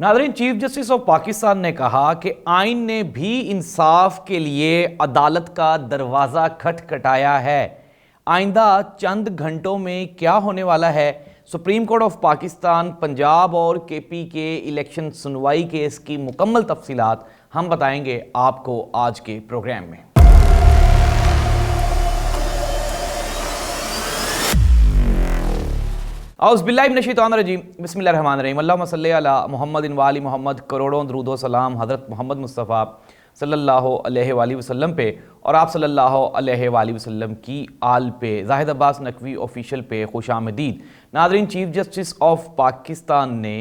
नाज़रीन, chief justice of Pakistan ने कहा कि आइन ने भी इंसाफ के लिए अदालत का दरवाज़ा खटखटाया है। आइंदा चंद घंटों में क्या होने वाला है? Supreme court of Pakistan Punjab और केपी के इलेक्शन सुनवाई केस की मुकम्मल तफसीलात हम बताएंगे आपको आज के प्रोग्राम में। औज़ुबिल्लाहिमिनश्शैतानिर्रजीम, बिस्मिल्लाहिर्रहमानिर्रहीम। अल्लाहुम्मा सल्लि अला मुहम्मदिन व आलि मुहम्मद। करोड़ों दरूद व सलाम हज़रत मोहम्मद मुस्तफ़ा सल्लल्लाहु अलैहि वसल्लम पे और आप सल्लल्लाहु अलैहि वसल्लम की आल पे। ज़ाहिद अब्बास नकवी ऑफिशियल पे खुश आमदीद। नाज़रीन, चीफ जस्टिस ऑफ पाकिस्तान ने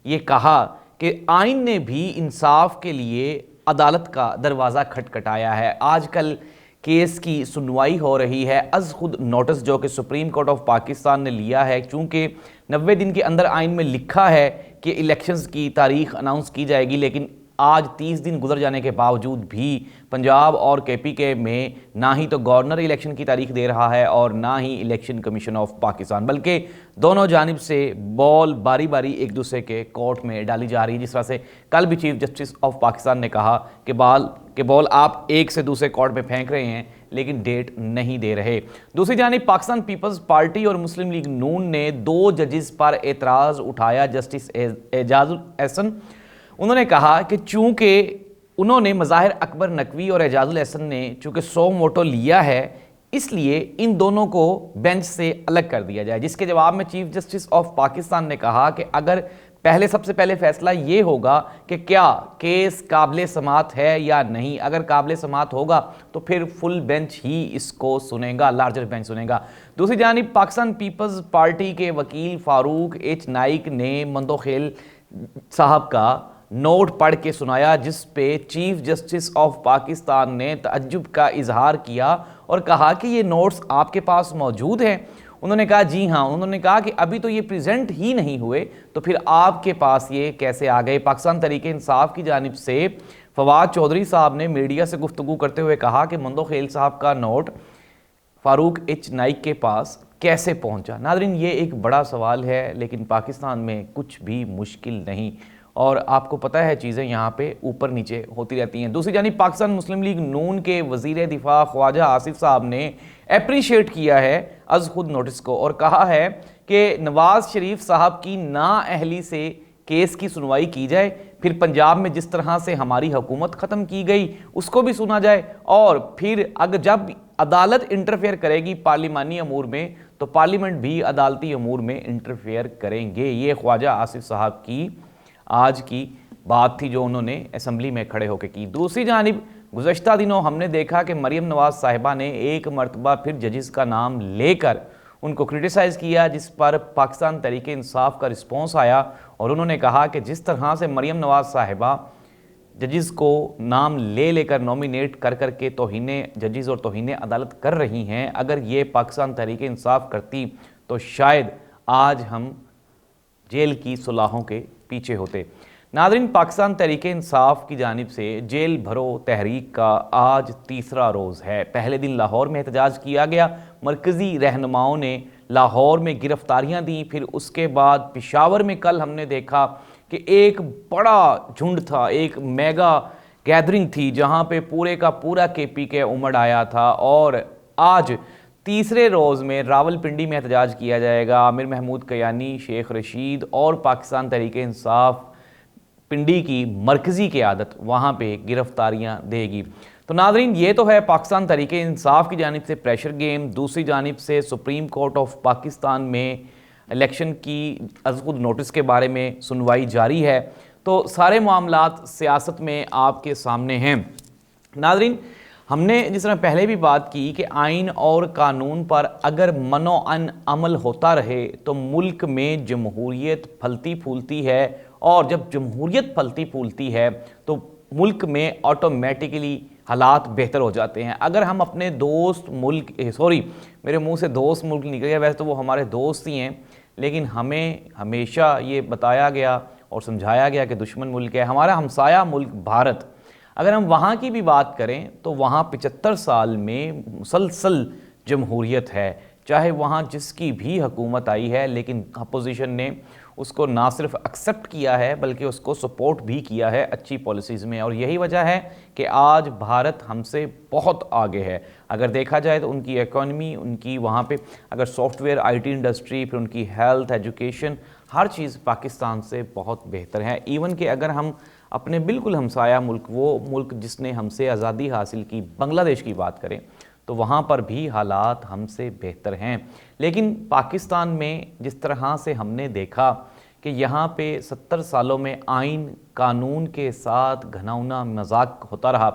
ये कहा कि आइन ने भी इंसाफ के लिए अदालत का दरवाज़ा खटखटाया है। आजकल केस की सुनवाई हो रही है। अज़ खुद नोटिस जो कि सुप्रीम कोर्ट ऑफ पाकिस्तान ने लिया है, चूँकि 90 दिन के अंदर आइन में लिखा है कि इलेक्शंस की तारीख अनाउंस की जाएगी, लेकिन आज 30 दिन गुजर जाने के बावजूद भी पंजाब और केपी के में ना ही तो गवर्नर इलेक्शन की तारीख दे रहा है और ना ही इलेक्शन कमीशन ऑफ पाकिस्तान, बल्कि दोनों जानिब से बॉल बारी बारी एक दूसरे के कोर्ट में डाली जा रही है। जिस तरह से कल भी चीफ जस्टिस ऑफ पाकिस्तान ने कहा कि बॉल आप एक से दूसरे कोर्ट में फेंक रहे हैं लेकिन डेट नहीं दे रहे। दूसरी जानिब पाकिस्तान पीपल्स पार्टी और मुस्लिम लीग नून ने 2 जजेस पर एतराज़ उठाया। जस्टिस एजाजुल एहसन, उन्होंने कहा कि चूँकि उन्होंने मज़ाहिर अकबर नकवी और एजाजुल एहसन ने चूँकि 100 वोटों लिया है, इसलिए इन दोनों को बेंच से अलग कर दिया जाए। जिसके जवाब में चीफ जस्टिस ऑफ पाकिस्तान ने कहा कि अगर सबसे पहले फैसला ये होगा कि क्या केस काबिल समात है या नहीं, अगर काबिल समात होगा तो फिर फुल बेंच ही इसको सुनेगा, लार्जर बेंच सुनेगा। दूसरी जानिब पाकिस्तान पीपल्स पार्टी के वकील फारूक एच नाइक ने मंदोखेल साहब का नोट पढ़ के सुनाया, जिस पे चीफ जस्टिस ऑफ पाकिस्तान ने तअज्जुब का इजहार किया और कहा कि ये नोट्स आपके पास मौजूद हैं। उन्होंने कहा जी हाँ। उन्होंने कहा कि अभी तो ये प्रेजेंट ही नहीं हुए तो फिर आपके पास ये कैसे आ गए। पाकिस्तान तहरीक इंसाफ की जानिब से फवाद चौधरी साहब ने मीडिया से गुफ्तगू करते हुए कहा कि मंदोखेल साहब का नोट फारूक एच नाइक के पास कैसे पहुंचा। नाज़रीन, ये एक बड़ा सवाल है, लेकिन पाकिस्तान में कुछ भी मुश्किल नहीं और आपको पता है चीज़ें यहाँ पे ऊपर नीचे होती रहती हैं। दूसरी जानिब पाकिस्तान मुस्लिम लीग नून के वज़ीर दिफा ख्वाजा आसिफ साहब ने अप्रिशिएट किया है अज़ खुद नोटिस को और कहा है कि नवाज़ शरीफ साहब की नाअहली से केस की सुनवाई की जाए, फिर पंजाब में जिस तरह से हमारी हुकूमत ख़त्म की गई उसको भी सुना जाए, और फिर अगर जब अदालत इंटरफेयर करेगी पार्लिमानी अमूर में तो पार्लियामेंट भी अदालती अमूर में इंटरफेयर करेंगे। ये ख्वाजा आसिफ साहब की आज की बात थी जो उन्होंने असम्बली में खड़े होकर की। दूसरी जानिब गुज़श्ता दिनों हमने देखा कि मरियम नवाज़ साहिबा ने एक मरतबा फिर जजेस का नाम लेकर उनको क्रिटिसाइज़ किया, जिस पर पाकिस्तान तहरीक इंसाफ का रिस्पॉन्स आया और उन्होंने कहा कि जिस तरह से मरियम नवाज़ साहिबा जजेस को नाम लेकर नॉमिनेट कर के तौहीने जजेस और तौहीने अदालत कर रही हैं, अगर ये पाकिस्तान तहरीक इंसाफ करती तो शायद आज हम जेल की सुलाहों के पीछे होते। नाज़रीन, पाकिस्तान तहरीक इंसाफ की जानिब से जेल भरो तहरीक का आज तीसरा रोज़ है। पहले दिन लाहौर में एहतजाज किया गया, मरकज़ी रहनुमाओं ने लाहौर में गिरफ्तारियां दी, फिर उसके बाद पेशावर में कल हमने देखा कि एक बड़ा झुंड था, एक मेगा गैदरिंग थी जहां पे पूरे का पूरा केपी के उमड़ आया था। और आज तीसरे रोज़ में रावलपिंडी में एहतजाज किया जाएगा। आमिर महमूद कयानी, शेख रशीद और पाकिस्तान तहरीक इंसाफ पिंडी की मरकज़ी क़यादत वहाँ पे गिरफ्तारियाँ देगी। तो नाज़रीन, ये तो है पाकिस्तान तहरीक इंसाफ की जानिब से प्रेशर गेम। दूसरी जानिब से सुप्रीम कोर्ट ऑफ पाकिस्तान में इलेक्शन की अज़ खुद नोटिस के बारे में सुनवाई जारी है, तो सारे मामलात सियासत में आपके सामने हैं। नाज़रीन, हमने जिस तरह पहले भी बात की कि आइन और कानून पर अगर मनोअन अमल होता रहे तो मुल्क में जमहूरियत फलती फूलती है, और जब जमहूरियत फलती फूलती है तो मुल्क में ऑटोमेटिकली हालात बेहतर हो जाते हैं। अगर हम अपने दोस्त मुल्क मेरे मुंह से दोस्त मुल्क निकल गया, वैसे तो वो हमारे दोस्त ही हैं, लेकिन हमें हमेशा ये बताया गया और समझाया गया कि दुश्मन मुल्क है हमारा हमसाया मुल्क भारत। अगर हम वहाँ की भी बात करें तो वहाँ 75 साल में मुसलसल जमहूरियत है, चाहे वहाँ जिसकी भी हुकूमत आई है, लेकिन अपोजिशन ने اس کو نہ صرف ایکسیپٹ کیا ہے بلکہ اس کو سپورٹ بھی کیا ہے اچھی پالیسیز میں، اور یہی وجہ ہے کہ آج بھارت ہم سے بہت آگے ہے۔ اگر دیکھا جائے تو ان کی اکانومی، ان کی وہاں پہ اگر soft where, I T industry, پھر ان کی ہیلتھ، ایجوکیشن، ہر چیز پاکستان سے بہت بہتر ہے۔ ایون کہ اگر ہم اپنے بالکل ہمسایہ ملک، وہ ملک جس نے ہم سے آزادی حاصل کی، بنگلہ دیش کی بات کریں تو وہاں پر بھی حالات ہم سے بہتر ہیں۔ لیکن پاکستان میں جس طرح سے ہم نے دیکھا کہ یہاں پہ 70 سالوں میں آئین قانون کے ساتھ گھناؤنا مذاق ہوتا رہا،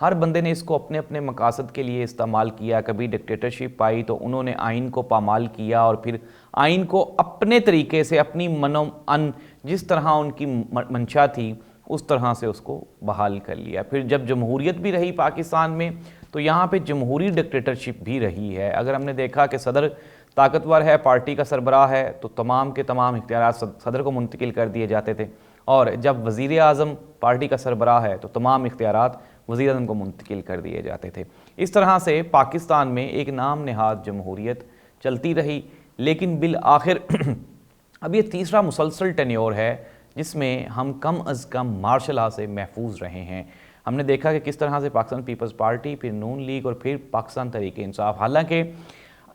ہر بندے نے اس کو اپنے اپنے مقاصد کے لیے استعمال کیا۔ کبھی ڈکٹیٹرشپ آئی تو انہوں نے آئین کو پامال کیا اور پھر آئین کو اپنے طریقے سے، اپنی منو ان جس طرح ان کی منشا تھی اس طرح سے اس کو بحال کر لیا۔ پھر جب جمہوریت بھی رہی پاکستان میں تو یہاں پہ جمہوری ڈکٹیٹرشپ بھی رہی ہے۔ اگر ہم نے دیکھا کہ صدر طاقتور ہے، پارٹی کا سربراہ ہے، تو تمام کے تمام اختیارات صدر کو منتقل کر دیے جاتے تھے، اور جب وزیر اعظم پارٹی کا سربراہ ہے تو تمام اختیارات وزیر اعظم کو منتقل کر دیے جاتے تھے۔ اس طرح سے پاکستان میں ایک نام نہاد جمہوریت چلتی رہی، لیکن بالآخر اب یہ تیسرا مسلسل ٹینیور ہے جس میں ہم کم از کم مارشل لا سے محفوظ رہے ہیں۔ ہم نے دیکھا کہ کس طرح سے پاکستان پیپلز پارٹی، پھر نون لیگ اور پھر پاکستان تحریک انصاف، حالانکہ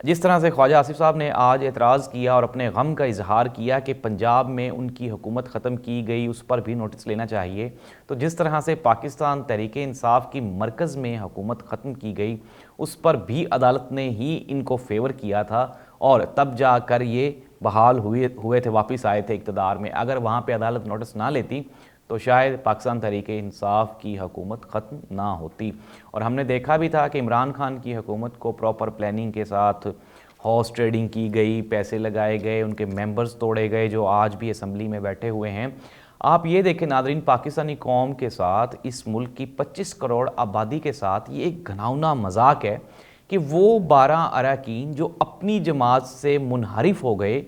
جس طرح سے خواجہ آصف صاحب نے آج اعتراض کیا اور اپنے غم کا اظہار کیا کہ پنجاب میں ان کی حکومت ختم کی گئی، اس پر بھی نوٹس لینا چاہیے، تو جس طرح سے پاکستان تحریک انصاف کی مرکز میں حکومت ختم کی گئی اس پر بھی عدالت نے ہی ان کو فیور کیا تھا، اور تب جا کر یہ بحال ہوئے تھے، واپس آئے تھے اقتدار میں۔ اگر وہاں پہ عدالت نوٹس نہ لیتی تو شاید پاکستان تحریک انصاف کی حکومت ختم نہ ہوتی۔ اور ہم نے دیکھا بھی تھا کہ عمران خان کی حکومت کو پراپر پلاننگ کے ساتھ ہارس ٹریڈنگ کی گئی، پیسے لگائے گئے، ان کے ممبرز توڑے گئے جو آج بھی اسمبلی میں بیٹھے ہوئے ہیں۔ آپ یہ دیکھیں ناظرین، پاکستانی قوم کے ساتھ، اس ملک کی 25 کروڑ آبادی کے ساتھ یہ ایک گھناؤنا مذاق ہے کہ وہ 12 اراکین جو اپنی جماعت سے منحرف ہو گئے،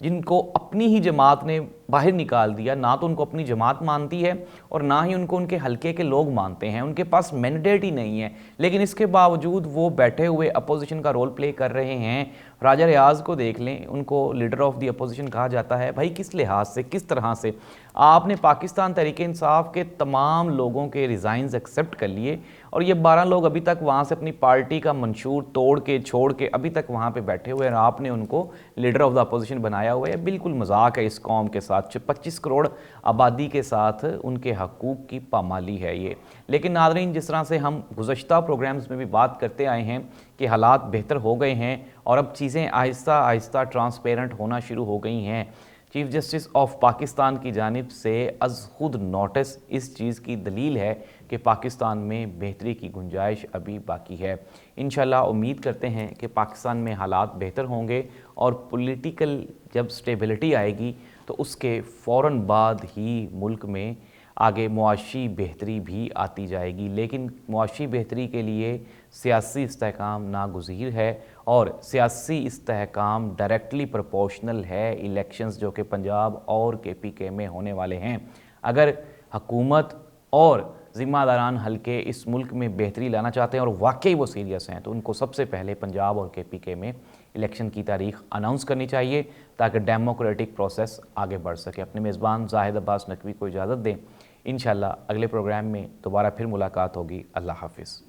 جن کو اپنی ہی جماعت نے باہر نکال دیا، نہ تو ان کو اپنی جماعت مانتی ہے اور نہ ہی ان کو ان کے حلقے کے لوگ مانتے ہیں، ان کے پاس مینڈیٹ ہی نہیں ہے، لیکن اس کے باوجود وہ بیٹھے ہوئے اپوزیشن کا رول پلے کر رہے ہیں۔ راجہ ریاض کو دیکھ لیں، ان کو لیڈر آف دی اپوزیشن کہا جاتا ہے۔ بھائی کس لحاظ سے، کس طرح سے آپ نے پاکستان تحریک انصاف کے تمام لوگوں کے ریزائنز ایکسیپٹ کر لیے، اور یہ 12 لوگ ابھی تک وہاں سے اپنی پارٹی کا منشور توڑ کے چھوڑ کے ابھی تک وہاں پہ بیٹھے ہوئے ہیں، اور آپ نے ان کو لیڈر آف دا اپوزیشن بنایا ہوا ہے۔ بالکل مذاق ہے اس قوم کے ساتھ، 25 کروڑ آبادی کے ساتھ ان کے حقوق کی پامالی ہے یہ۔ لیکن ناظرین، جس طرح سے ہم گزشتہ پروگرامز میں بھی بات کرتے آئے ہیں کہ حالات بہتر ہو گئے ہیں اور اب چیزیں آہستہ آہستہ ٹرانسپیرنٹ ہونا شروع ہو گئی ہیں، چیف جسٹس آف پاکستان کی جانب سے از خود نوٹس اس چیز کی دلیل ہے کہ پاکستان میں بہتری کی گنجائش ابھی باقی ہے۔ انشاءاللہ امید کرتے ہیں کہ پاکستان میں حالات بہتر ہوں گے، اور پولیٹیکل جب سٹیبلٹی آئے گی تو اس کے فوراً بعد ہی ملک میں آگے معاشی بہتری بھی آتی جائے گی۔ لیکن معاشی بہتری کے لیے سیاسی استحکام ناگزیر ہے، اور سیاسی استحکام ڈائریکٹلی پروپورشنل ہے الیکشنز جو کہ پنجاب اور KPK میں ہونے والے ہیں۔ اگر حکومت اور ذمہ داران حلقے اس ملک میں بہتری لانا چاہتے ہیں اور واقعی وہ سیریس ہیں، تو ان کو سب سے پہلے پنجاب اور KPK میں الیکشن کی تاریخ اناؤنس کرنی چاہیے تاکہ ڈیموکریٹک پروسیس آگے بڑھ سکے۔ اپنے میزبان زاہد عباس نقوی کو اجازت دیں، انشاءاللہ اگلے پروگرام میں دوبارہ پھر ملاقات ہوگی۔ اللہ حافظ۔